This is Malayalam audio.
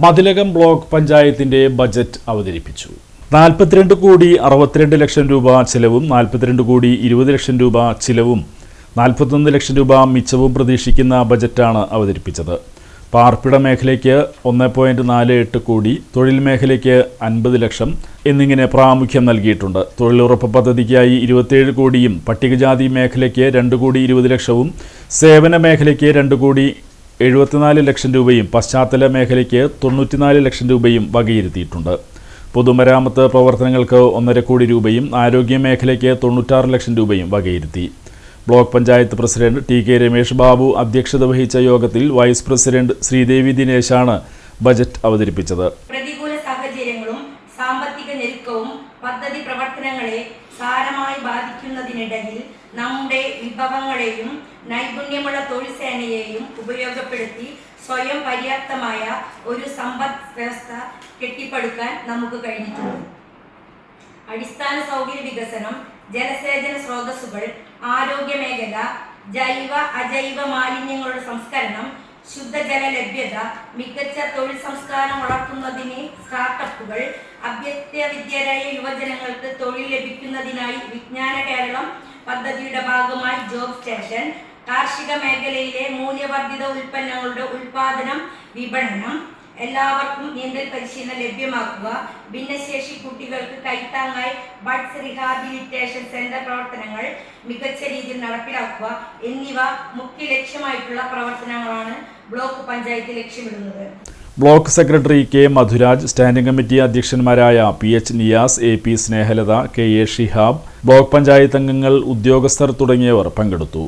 മതിലകം ബ്ലോക്ക് പഞ്ചായത്തിന്റെ ബജറ്റ് അവതരിപ്പിച്ചു. 42 കോടി 62 ലക്ഷം രൂപ ചിലവും 42 കോടി 20 ലക്ഷം രൂപ ചിലവും 41 ലക്ഷം രൂപ മിച്ചവും പ്രതീക്ഷിക്കുന്ന ബജറ്റാണ് അവതരിപ്പിച്ചത്. പാർപ്പിട മേഖലയ്ക്ക് 1.48 കോടി, തൊഴിൽ മേഖലയ്ക്ക് 50 ലക്ഷം എന്നിങ്ങനെ പ്രാമുഖ്യം നൽകിയിട്ടുണ്ട്. തൊഴിലുറപ്പ് പദ്ധതിക്കായി 27 കോടിയും, പട്ടികജാതി മേഖലയ്ക്ക് 2 കോടി 20 ലക്ഷവും, സേവന മേഖലയ്ക്ക് 2 കോടി 74 ലക്ഷം രൂപയും, പശ്ചാത്തല മേഖലയ്ക്ക് 94 ലക്ഷം രൂപയും വകയിരുത്തിയിട്ടുണ്ട്. പൊതുമരാമത്ത് പ്രവർത്തനങ്ങൾക്ക് 1.5 കോടി രൂപയും, ആരോഗ്യ മേഖലയ്ക്ക് 96 ലക്ഷം രൂപയും വകയിരുത്തി. Block panchayat president T K. Ramesh Babu അധ്യക്ഷത വഹിച്ച യോഗത്തിൽ വൈസ് പ്രസിഡന്റ് ശ്രീദേവി ദിനേശാണ് ബജറ്റ് അവതരിപ്പിച്ചത്. പ്രതികൂല സാഹചര്യങ്ങളും സാമ്പത്തിക ഞെരുക്കവും പദ്ധതി പ്രവർത്തനങ്ങളെ സാരമായി ബാധിക്കുന്നതിനിടയിൽ നമ്മുടെ വിഭവങ്ങളെയും നൈപുണ്യമുള്ള തൊഴിൽ സേനയെയും ഉപയോഗപ്പെടുത്തി സ്വയം പര്യാപ്തമായ ഒരു സമ്പദ് വ്യവസ്ഥ കെട്ടിപ്പടുക്കാൻ നമുക്ക് കഴിഞ്ഞിട്ടുണ്ട്. അടിസ്ഥാന സൗകര്യ വികസനം, ജലസേചന സ്രോതസ്സുകൾ, ആരോഗ്യ മേഖല, ജൈവ അജൈവ മാലിന്യങ്ങളുടെ സംസ്കരണം, ശുദ്ധജല ലഭ്യത, മികച്ച തൊഴിൽ സംസ്കാരം വളർത്തുന്നതിന് സ്റ്റാർട്ടപ്പുകൾ, അഭ്യസ്തവിദ്യരായ യുവജനങ്ങൾക്ക് തൊഴിൽ ലഭിക്കുന്നതിനായി വിജ്ഞാന കേരളം പദ്ധതിയുടെ ഭാഗമായി ജോബ് സ്റ്റേഷൻ, കാർഷിക മേഖലയിലെ മൂല്യവർദ്ധിത ഉൽപ്പന്നങ്ങളുടെ ഉൽപാദനം, വിപണനം, എല്ലാവർക്കും നീന്തൽ പരിശീലനം ലഭ്യമാക്കുക, ഭിന്നശേഷി കുട്ടികൾക്ക് കൈത്താങ്ങായി ബഡ്സ് റീഹാബിലിറ്റേഷൻ സെന്റർ പ്രവർത്തനങ്ങൾ മികച്ച രീതിയിൽ നടപ്പിലാക്കുക എന്നിവ മുഖ്യ ലക്ഷ്യമായിട്ടുള്ള പ്രവർത്തനങ്ങളാണ് ബ്ലോക്ക് പഞ്ചായത്ത് ലക്ഷ്യമിടുന്നത്. Block secretary K. Madhuraj, standing committee അധ്യക്ഷന്മാരായ P H. Niyas, A P. Snehalatha, K A. Shihab, block panchayat അംഗങ്ങൾ, ഉദ്യോഗസ്ഥർ തുടങ്ങിയവർ പങ്കെടുത്തു.